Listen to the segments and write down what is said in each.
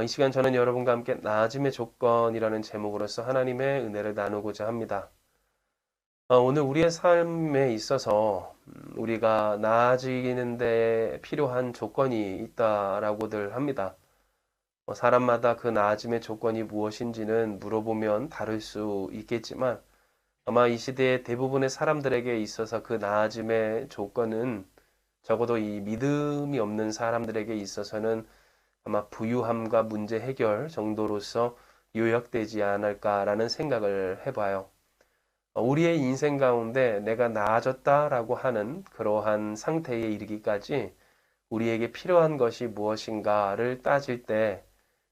이 시간 저는 여러분과 함께 나아짐의 조건이라는 제목으로서 하나님의 은혜를 나누고자 합니다. 오늘 우리의 삶에 있어서 우리가 나아지는 데 필요한 조건이 있다라고들 합니다. 사람마다 그 나아짐의 조건이 무엇인지는 물어보면 다를 수 있겠지만 아마 이 시대의 대부분의 사람들에게 있어서 그 나아짐의 조건은 적어도 이 믿음이 없는 사람들에게 있어서는 아마 부유함과 문제 해결 정도로서 요약되지 않을까라는 생각을 해봐요. 우리의 인생 가운데 내가 나아졌다라고 하는 그러한 상태에 이르기까지 우리에게 필요한 것이 무엇인가를 따질 때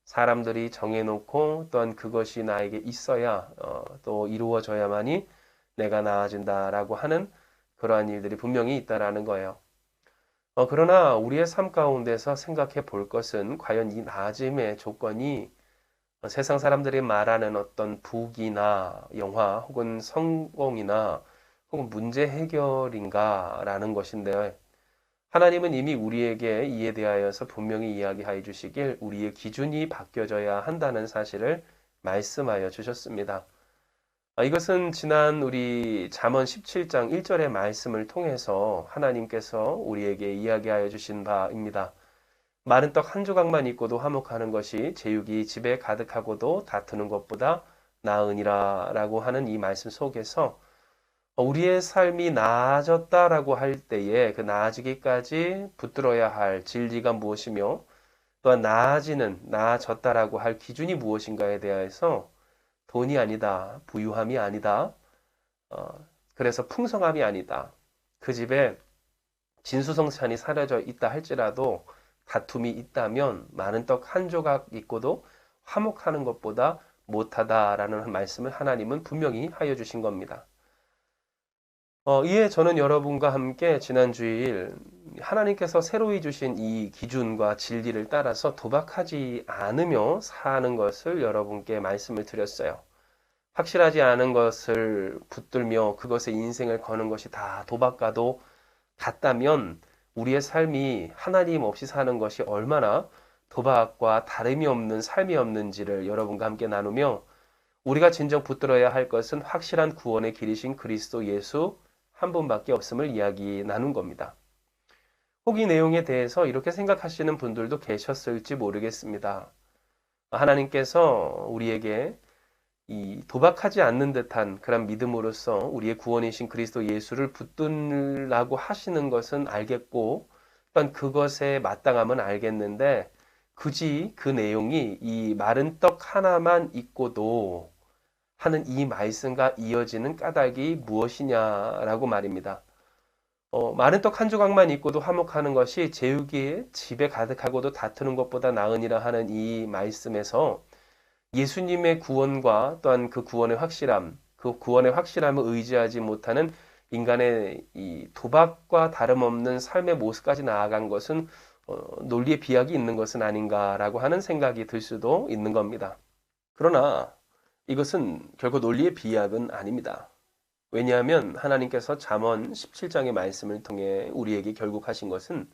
사람들이 정해놓고 또한 그것이 나에게 있어야 또 이루어져야만이 내가 나아진다라고 하는 그러한 일들이 분명히 있다라는 거예요. 그러나 우리의 삶 가운데서 생각해 볼 것은 과연 이 나아짐의 조건이 세상 사람들이 말하는 어떤 부귀나 영화 혹은 성공이나 혹은 문제 해결인가라는 것인데 하나님은 이미 우리에게 이에 대하여서 분명히 이야기하여 주시길 우리의 기준이 바뀌어져야 한다는 사실을 말씀하여 주셨습니다. 이것은 지난 우리 잠언 17장 1절의 말씀을 통해서 하나님께서 우리에게 이야기하여 주신 바입니다. 마른 떡 한 조각만 있고도 화목하는 것이 제육이 집에 가득하고도 다투는 것보다 나으니라 라고 하는 이 말씀 속에서 우리의 삶이 나아졌다라고 할 때에 그 나아지기까지 붙들어야 할 진리가 무엇이며 또한 나아졌다라고 할 기준이 무엇인가에 대해서 돈이 아니다, 부유함이 아니다, 그래서 풍성함이 아니다. 그 집에 진수성찬이 사려져 있다 할지라도 다툼이 있다면 많은 떡 한 조각 있고도 화목하는 것보다 못하다라는 말씀을 하나님은 분명히 하여 주신 겁니다. 이에 저는 여러분과 함께 지난 주일 하나님께서 새로이 주신 이 기준과 진리를 따라서 도박하지 않으며 사는 것을 여러분께 말씀을 드렸어요. 확실하지 않은 것을 붙들며 그것에 인생을 거는 것이 다 도박과도 같다면 우리의 삶이 하나님 없이 사는 것이 얼마나 도박과 다름이 없는 삶이 없는지를 여러분과 함께 나누며 우리가 진정 붙들어야 할 것은 확실한 구원의 길이신 그리스도 예수 한 분밖에 없음을 이야기 나눈 겁니다. 혹 이 내용에 대해서 이렇게 생각하시는 분들도 계셨을지 모르겠습니다. 하나님께서 우리에게 이 도박하지 않는 듯한 그런 믿음으로써 우리의 구원이신 그리스도 예수를 붙들라고 하시는 것은 알겠고 또한 그것의 마땅함은 알겠는데 굳이 그 내용이 이 마른 떡 하나만 있고도 하는 이 말씀과 이어지는 까닭이 무엇이냐라고 말입니다. 마른 떡 한 조각만 있고도 화목하는 것이 제육이 집에 가득하고도 다투는 것보다 나으니라 하는 이 말씀에서 예수님의 구원과 또한 그 구원의 확실함, 그 구원의 확실함을 의지하지 못하는 인간의 이 도박과 다름없는 삶의 모습까지 나아간 것은 논리의 비약이 있는 것은 아닌가라고 하는 생각이 들 수도 있는 겁니다. 그러나 이것은 결코 논리의 비약은 아닙니다. 왜냐하면 하나님께서 잠언 17장의 말씀을 통해 우리에게 결국 하신 것은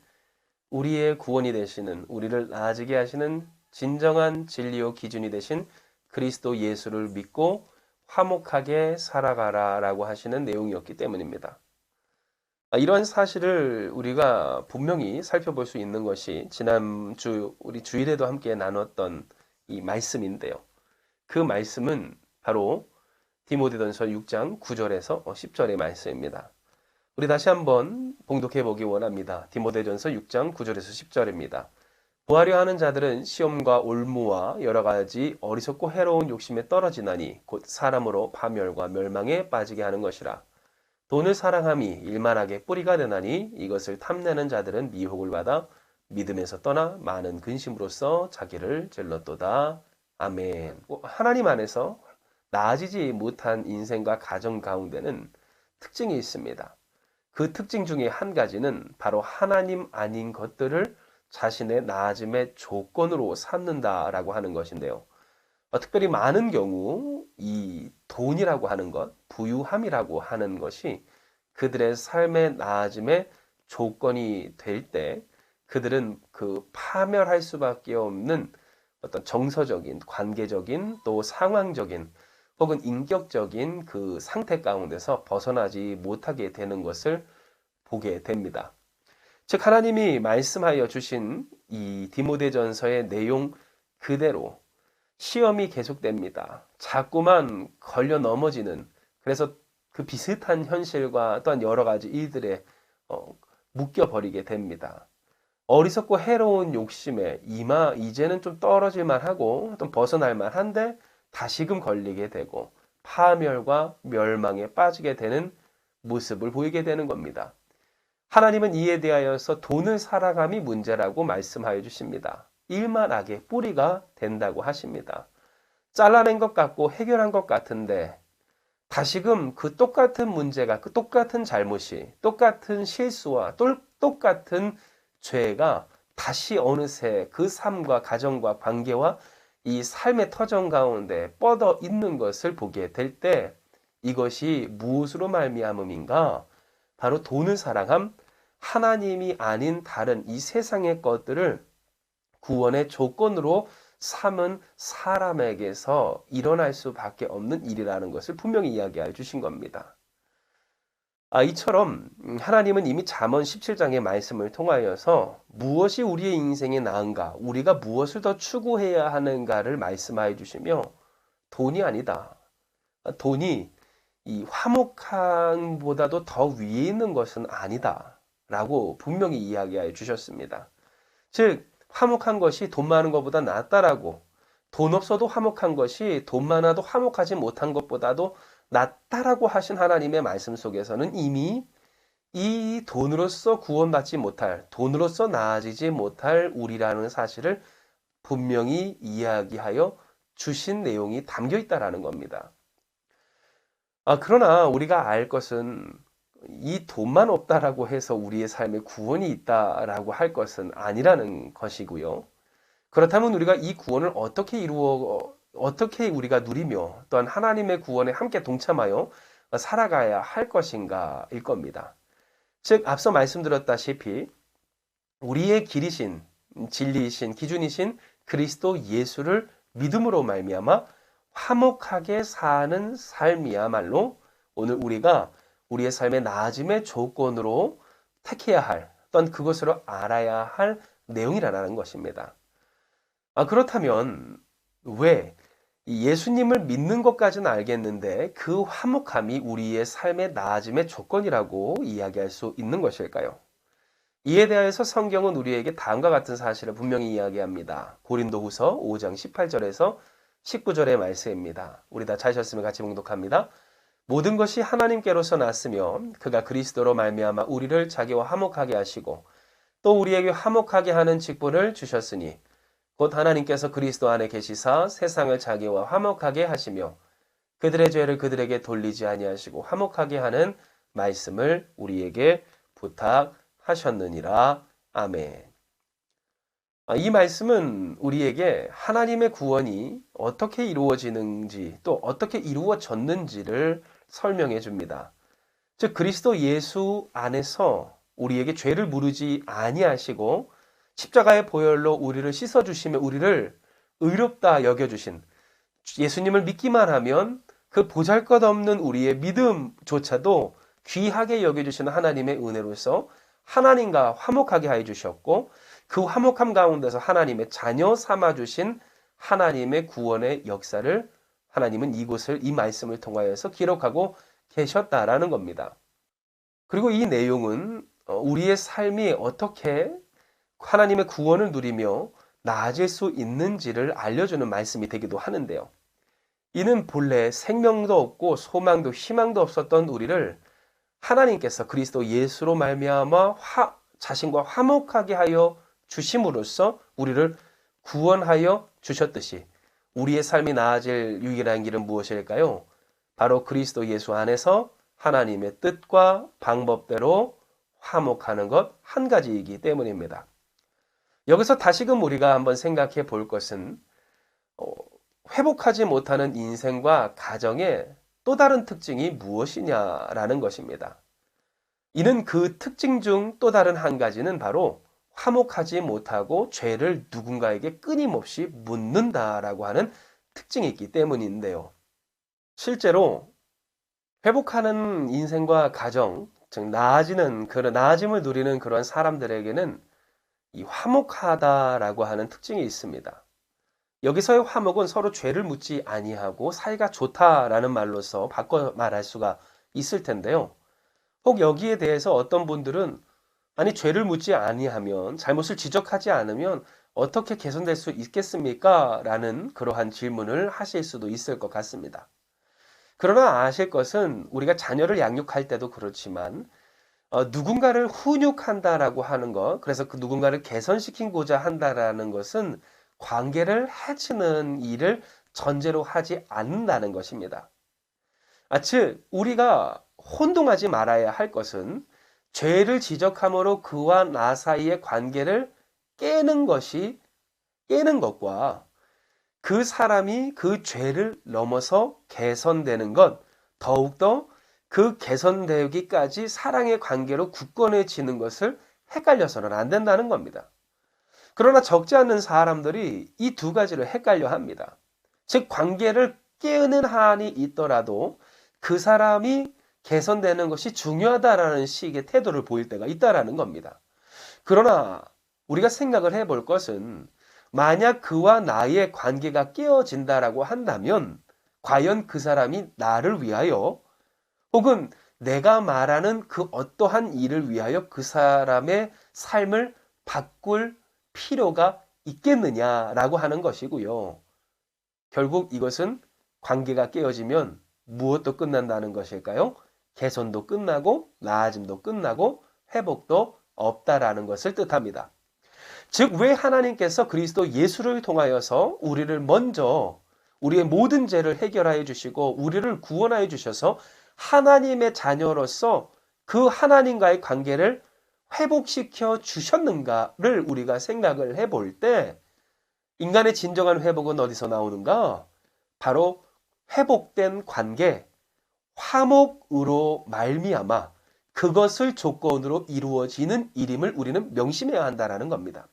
우리의 구원이 되시는 우리를 나아지게 하시는 진정한 진리요 기준이 되신 그리스도 예수를 믿고 화목하게 살아가라라고 하시는 내용이었기 때문입니다. 이러한 사실을 우리가 분명히 살펴볼 수 있는 것이 지난주 우리 주일에도 함께 나눴던 이 말씀인데요. 그 말씀은 바로 디모데전서 6장 9절에서 10절의 말씀입니다. 우리 다시 한번 봉독해 보기 원합니다. 디모데전서 6장 9절에서 10절입니다. 구하려 하는 자들은 시험과 올무와 여러 가지 어리석고 해로운 욕심에 떨어지나니 곧 사람으로 파멸과 멸망에 빠지게 하는 것이라. 돈을 사랑함이 일만하게 뿌리가 되나니 이것을 탐내는 자들은 미혹을 받아 믿음에서 떠나 많은 근심으로써 자기를 찔렀도다. 아멘. 하나님 안에서 나아지지 못한 인생과 가정 가운데는 특징이 있습니다. 그 특징 중에 한 가지는 바로 하나님 아닌 것들을 자신의 나아짐의 조건으로 삼는다라고 하는 것인데요. 특별히 많은 경우 이 돈이라고 하는 것, 부유함이라고 하는 것이 그들의 삶의 나아짐의 조건이 될 때 그들은 그 파멸할 수밖에 없는 어떤 정서적인, 관계적인, 또 상황적인 혹은 인격적인 그 상태 가운데서 벗어나지 못하게 되는 것을 보게 됩니다. 즉 하나님이 말씀하여 주신 이 디모데전서의 내용 그대로 시험이 계속됩니다. 자꾸만 걸려 넘어지는, 그래서 그 비슷한 현실과 또한 여러 가지 일들에 묶여버리게 됩니다. 어리석고 해로운 욕심에 이제는 좀 떨어질 만하고 좀 벗어날 만한데 다시금 걸리게 되고 파멸과 멸망에 빠지게 되는 모습을 보이게 되는 겁니다. 하나님은 이에 대하여서 돈을 살아감이 문제라고 말씀하여 주십니다. 일만 악의 뿌리가 된다고 하십니다. 잘라낸 것 같고 해결한 것 같은데 다시금 그 똑같은 문제가, 그 똑같은 잘못이, 똑같은 실수와 똑같은 죄가 다시 어느새 그 삶과 가정과 관계와 이 삶의 터전 가운데 뻗어 있는 것을 보게 될 때 이것이 무엇으로 말미암음인가? 바로 돈을 사랑함, 하나님이 아닌 다른 이 세상의 것들을 구원의 조건으로 삼은 사람에게서 일어날 수밖에 없는 일이라는 것을 분명히 이야기해 주신 겁니다. 이처럼 하나님은 이미 잠언 17장의 말씀을 통하여서 무엇이 우리의 인생에 나은가, 우리가 무엇을 더 추구해야 하는가를 말씀하여 주시며 돈이 아니다. 돈이 이 화목함보다도 더 위에 있는 것은 아니다. 라고 분명히 이야기해 주셨습니다. 즉 화목한 것이 돈 많은 것보다 낫다라고, 돈 없어도 화목한 것이 돈 많아도 화목하지 못한 것보다도 낫다라고 하신 하나님의 말씀 속에서는 이미 이 돈으로서 구원받지 못할, 돈으로서 나아지지 못할 우리라는 사실을 분명히 이야기하여 주신 내용이 담겨 있다라는 겁니다. 그러나 우리가 알 것은 이 돈만 없다라고 해서 우리의 삶에 구원이 있다라고 할 것은 아니라는 것이고요. 그렇다면 우리가 이 구원을 어떻게 우리가 누리며 또한 하나님의 구원에 함께 동참하여 살아가야 할 것인가일 겁니다. 즉 앞서 말씀드렸다시피 우리의 길이신, 진리이신, 기준이신 그리스도 예수를 믿음으로 말미암아 화목하게 사는 삶이야말로 오늘 우리가 우리의 삶의 나아짐의 조건으로 택해야 할, 또한 그것으로 알아야 할 내용이라는 것입니다. 그렇다면 왜 예수님을 믿는 것까지는 알겠는데 그 화목함이 우리의 삶의 나아짐의 조건이라고 이야기할 수 있는 것일까요? 이에 대해서 성경은 우리에게 다음과 같은 사실을 분명히 이야기합니다. 고린도후서 5장 18절에서 19절의 말씀입니다. 우리 다 찾으셨으면 같이 봉독합니다. 모든 것이 하나님께로서 났으며 그가 그리스도로 말미암아 우리를 자기와 화목하게 하시고 또 우리에게 화목하게 하는 직분을 주셨으니 곧 하나님께서 그리스도 안에 계시사 세상을 자기와 화목하게 하시며 그들의 죄를 그들에게 돌리지 아니하시고 화목하게 하는 말씀을 우리에게 부탁하셨느니라. 아멘. 이 말씀은 우리에게 하나님의 구원이 어떻게 이루어지는지 또 어떻게 이루어졌는지를 설명해 줍니다. 즉 그리스도 예수 안에서 우리에게 죄를 물으지 아니하시고 십자가의 보혈로 우리를 씻어주시며 우리를 의롭다 여겨주신, 예수님을 믿기만 하면 그 보잘것없는 우리의 믿음조차도 귀하게 여겨주시는 하나님의 은혜로서 하나님과 화목하게 하여 주셨고 그 화목함 가운데서 하나님의 자녀 삼아주신 하나님의 구원의 역사를 하나님은 이 말씀을 통하여서 기록하고 계셨다라는 겁니다. 그리고 이 내용은 우리의 삶이 어떻게 하나님의 구원을 누리며 나아질 수 있는지를 알려주는 말씀이 되기도 하는데요. 이는 본래 생명도 없고 소망도 희망도 없었던 우리를 하나님께서 그리스도 예수로 말미암아 자신과 화목하게 하여 주심으로써 우리를 구원하여 주셨듯이 우리의 삶이 나아질 유일한 길은 무엇일까요? 바로 그리스도 예수 안에서 하나님의 뜻과 방법대로 화목하는 것 한 가지이기 때문입니다. 여기서 다시금 우리가 한번 생각해 볼 것은 회복하지 못하는 인생과 가정의 또 다른 특징이 무엇이냐라는 것입니다. 이는 그 특징 중 또 다른 한 가지는 바로 화목하지 못하고 죄를 누군가에게 끊임없이 묻는다라고 하는 특징이 있기 때문인데요. 실제로 회복하는 인생과 가정, 즉 나아짐을 누리는 그런 사람들에게는 이 화목하다라고 하는 특징이 있습니다. 여기서의 화목은 서로 죄를 묻지 아니하고 사이가 좋다라는 말로서 바꿔 말할 수가 있을 텐데요. 혹 여기에 대해서 어떤 분들은 아니 죄를 묻지 아니하면 잘못을 지적하지 않으면 어떻게 개선될 수 있겠습니까? 라는 그러한 질문을 하실 수도 있을 것 같습니다. 그러나 아실 것은 우리가 자녀를 양육할 때도 그렇지만 누군가를 훈육한다라고 하는 것, 그래서 그 누군가를 개선시키고자 한다라는 것은 관계를 해치는 일을 전제로 하지 않는다는 것입니다. 즉, 우리가 혼동하지 말아야 할 것은 죄를 지적함으로 그와 나 사이의 관계를 깨는 것과 그 사람이 그 죄를 넘어서 개선되는 것, 더욱더 그 개선되기까지 사랑의 관계로 굳건해지는 것을 헷갈려서는 안 된다는 겁니다. 그러나 적지 않은 사람들이 이 두 가지를 헷갈려 합니다. 즉, 관계를 깨는 한이 있더라도 그 사람이 개선되는 것이 중요하다라는 식의 태도를 보일 때가 있다라는 겁니다. 그러나 우리가 생각을 해볼 것은 만약 그와 나의 관계가 깨어진다라고 한다면 과연 그 사람이 나를 위하여 혹은 내가 말하는 그 어떠한 일을 위하여 그 사람의 삶을 바꿀 필요가 있겠느냐라고 하는 것이고요. 결국 이것은 관계가 깨어지면 무엇도 끝난다는 것일까요? 개선도 끝나고 나아짐도 끝나고 회복도 없다라는 것을 뜻합니다. 즉, 왜 하나님께서 그리스도 예수를 통하여서 우리를 먼저 우리의 모든 죄를 해결하여 주시고 우리를 구원하여 주셔서 하나님의 자녀로서 그 하나님과의 관계를 회복시켜 주셨는가를 우리가 생각을 해볼 때 인간의 진정한 회복은 어디서 나오는가? 바로 회복된 관계, 화목으로 말미암아 그것을 조건으로 이루어지는 일임을 우리는 명심해야 한다는 겁니다.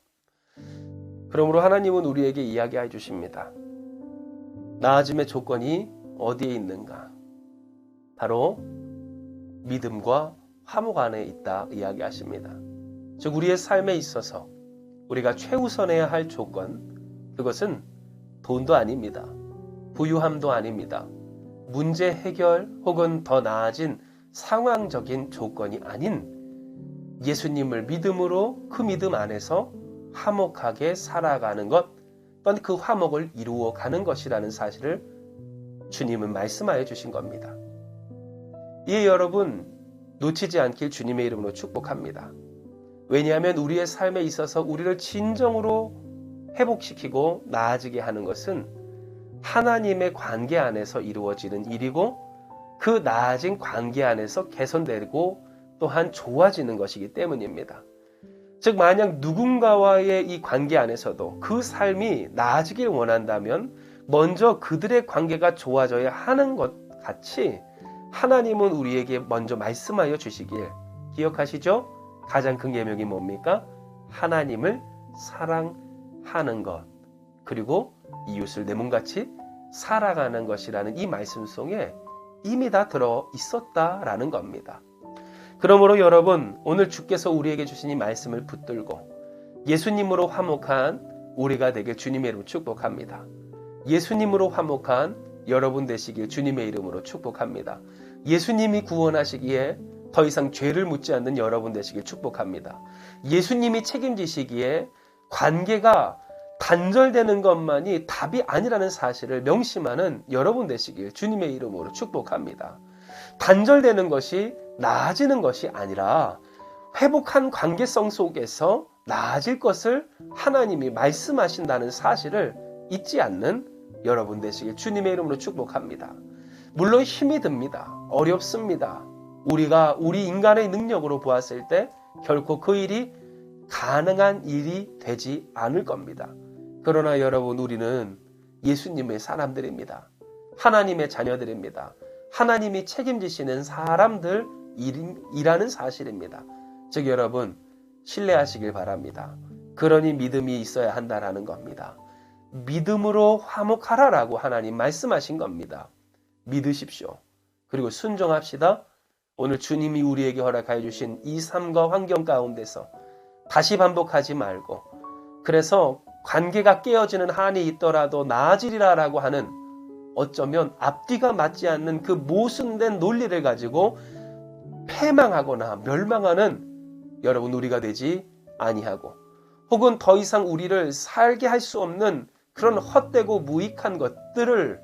그러므로 하나님은 우리에게 이야기해 주십니다. 나아짐의 조건이 어디에 있는가? 바로 믿음과 화목 안에 있다 이야기하십니다. 즉, 우리의 삶에 있어서 우리가 최우선해야 할 조건, 그것은 돈도 아닙니다. 부유함도 아닙니다. 문제 해결 혹은 더 나아진 상황적인 조건이 아닌 예수님을 믿음으로 그 믿음 안에서 화목하게 살아가는 것, 또한 그 화목을 이루어가는 것이라는 사실을 주님은 말씀하여 주신 겁니다. 이에 여러분 놓치지 않길 주님의 이름으로 축복합니다. 왜냐하면 우리의 삶에 있어서 우리를 진정으로 회복시키고 나아지게 하는 것은 하나님의 관계 안에서 이루어지는 일이고 그 나아진 관계 안에서 개선되고 또한 좋아지는 것이기 때문입니다. 즉, 만약 누군가와의 이 관계 안에서도 그 삶이 나아지길 원한다면 먼저 그들의 관계가 좋아져야 하는 것 같이 하나님은 우리에게 먼저 말씀하여 주시길 기억하시죠? 가장 큰 계명이 뭡니까? 하나님을 사랑하는 것, 그리고 이웃을 내 몸같이 살아가는 것이라는 이 말씀 속에 이미 다 들어 있었다라는 겁니다. 그러므로 여러분, 오늘 주께서 우리에게 주신 이 말씀을 붙들고 예수님으로 화목한 우리가 되길 주님의 이름으로 축복합니다. 예수님으로 화목한 여러분 되시길 주님의 이름으로 축복합니다. 예수님이 구원하시기에 더 이상 죄를 묻지 않는 여러분 되시길 축복합니다. 예수님이 책임지시기에 관계가 단절되는 것만이 답이 아니라는 사실을 명심하는 여러분 되시길 주님의 이름으로 축복합니다. 단절되는 것이 나아지는 것이 아니라 회복한 관계성 속에서 나아질 것을 하나님이 말씀하신다는 사실을 잊지 않는 여러분 되시길 주님의 이름으로 축복합니다. 물론 힘이 듭니다. 어렵습니다. 우리가 우리 인간의 능력으로 보았을 때 결코 그 일이 가능한 일이 되지 않을 겁니다. 그러나 여러분, 우리는 예수님의 사람들입니다. 하나님의 자녀들입니다. 하나님이 책임지시는 사람들이라는 사실입니다. 즉 여러분, 신뢰하시길 바랍니다. 그러니 믿음이 있어야 한다라는 겁니다. 믿음으로 화목하라라고 하나님 말씀하신 겁니다. 믿으십시오. 그리고 순종합시다. 오늘 주님이 우리에게 허락하여 주신 이 삶과 환경 가운데서 다시 반복하지 말고, 그래서 관계가 깨어지는 한이 있더라도 나아지리라라고 하는, 어쩌면 앞뒤가 맞지 않는 그 모순된 논리를 가지고 패망하거나 멸망하는 여러분 우리가 되지 아니하고, 혹은 더 이상 우리를 살게 할 수 없는 그런 헛되고 무익한 것들을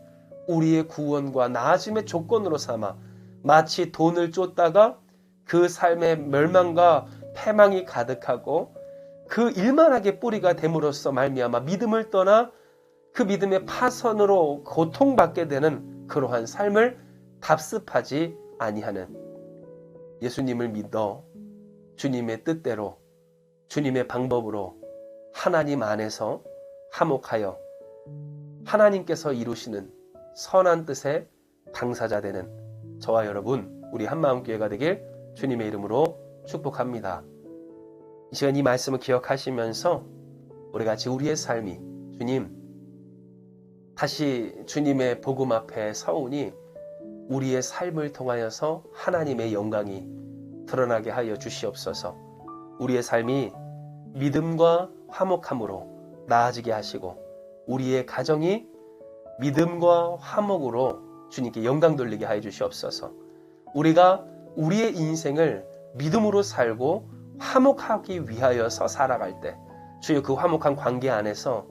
우리의 구원과 나아짐의 조건으로 삼아 마치 돈을 쫓다가 그 삶의 멸망과 패망이 가득하고 그 일만하게 뿌리가 됨으로써 말미암아 믿음을 떠나 그 믿음의 파선으로 고통받게 되는 그러한 삶을 답습하지 아니하는, 예수님을 믿어 주님의 뜻대로 주님의 방법으로 하나님 안에서 화목하여 하나님께서 이루시는 선한 뜻의 당사자 되는 저와 여러분, 우리 한마음교회가 되길 주님의 이름으로 축복합니다. 이 시간 이 말씀을 기억하시면서 우리 같이 우리의 삶이 주님, 다시 주님의 복음 앞에 서오니 우리의 삶을 통하여서 하나님의 영광이 드러나게 하여 주시옵소서. 우리의 삶이 믿음과 화목함으로 나아지게 하시고 우리의 가정이 믿음과 화목으로 주님께 영광 돌리게 하여 주시옵소서. 우리가 우리의 인생을 믿음으로 살고 화목하기 위하여서 살아갈 때 주여 그 화목한 관계 안에서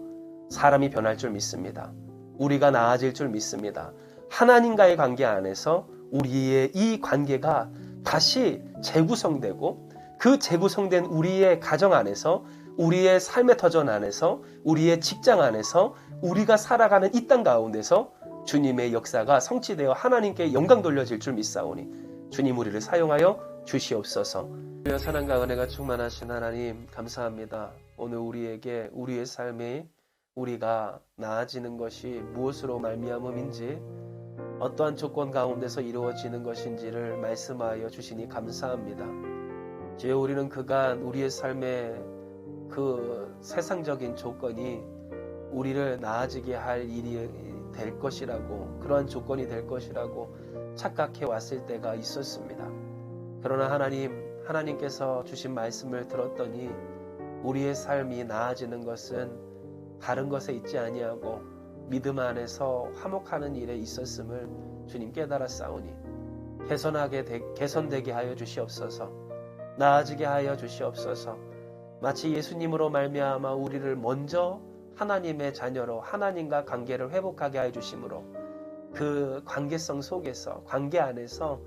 사람이 변할 줄 믿습니다. 우리가 나아질 줄 믿습니다. 하나님과의 관계 안에서 우리의 이 관계가 다시 재구성되고 그 재구성된 우리의 가정 안에서, 우리의 삶의 터전 안에서, 우리의 직장 안에서, 우리가 살아가는 이 땅 가운데서 주님의 역사가 성취되어 하나님께 영광 돌려질 줄 믿사오니 주님 우리를 사용하여 주시옵소서. 사랑과 은혜가 충만하신 하나님 감사합니다. 오늘 우리에게 우리의 삶이 우리가 나아지는 것이 무엇으로 말미암음인지, 어떠한 조건 가운데서 이루어지는 것인지를 말씀하여 주시니 감사합니다. 주여, 우리는 그간 우리의 삶의 그 세상적인 조건이 우리를 나아지게 할 일이 될 것이라고, 그러한 조건이 될 것이라고 착각해 왔을 때가 있었습니다. 그러나 하나님께서 주신 말씀을 들었더니 우리의 삶이 나아지는 것은 다른 것에 있지 아니하고 믿음 안에서 화목하는 일에 있었음을 주님 깨달았사오니 개선되게 하여 주시옵소서. 나아지게 하여 주시옵소서. 마치 예수님으로 말미암아 우리를 먼저 하나님의 자녀로 하나님과 관계를 회복하게 하여 주심으로 그 관계성 속에서, 관계 안에서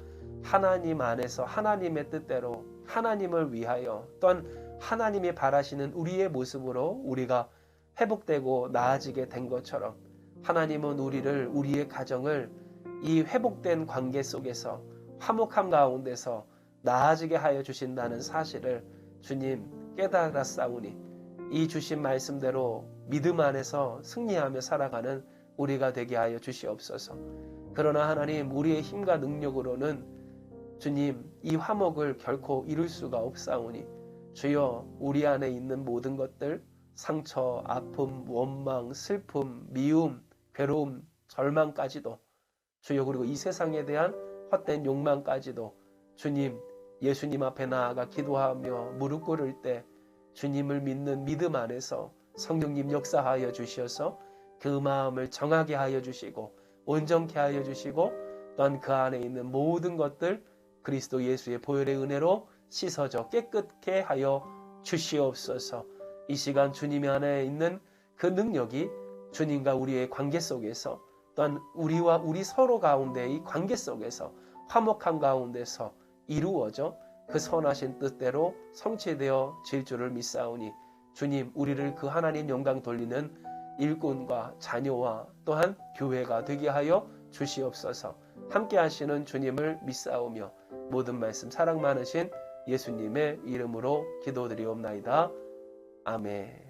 하나님 안에서 하나님의 뜻대로 하나님을 위하여 또한 하나님이 바라시는 우리의 모습으로 우리가 회복되고 나아지게 된 것처럼 하나님은 우리의 가정을 이 회복된 관계 속에서 화목함 가운데서 나아지게 하여 주신다는 사실을 주님 깨달았사오니 이 주신 말씀대로 믿음 안에서 승리하며 살아가는 우리가 되게 하여 주시옵소서. 그러나 하나님, 우리의 힘과 능력으로는 주님 이 화목을 결코 이룰 수가 없사오니 주여, 우리 안에 있는 모든 것들, 상처, 아픔, 원망, 슬픔, 미움, 괴로움, 절망까지도 주여, 그리고 이 세상에 대한 헛된 욕망까지도 주님, 예수님 앞에 나아가 기도하며 무릎 꿇을 때 주님을 믿는 믿음 안에서 성령님 역사하여 주셔서 그 마음을 정하게 하여 주시고 온전케 하여 주시고 또한 그 안에 있는 모든 것들 그리스도 예수의 보혈의 은혜로 씻어져 깨끗게 하여 주시옵소서. 이 시간 주님 안에 있는 그 능력이 주님과 우리의 관계 속에서 또한 우리와 우리 서로 가운데의 관계 속에서 화목한 가운데서 이루어져 그 선하신 뜻대로 성취되어 질 줄을 믿사오니 주님, 우리를 그 하나님 영광 돌리는 일꾼과 자녀와 또한 교회가 되게 하여 주시옵소서. 함께 하시는 주님을 믿사오며 모든 말씀 사랑 많으신 예수님의 이름으로 기도드리옵나이다. 아멘.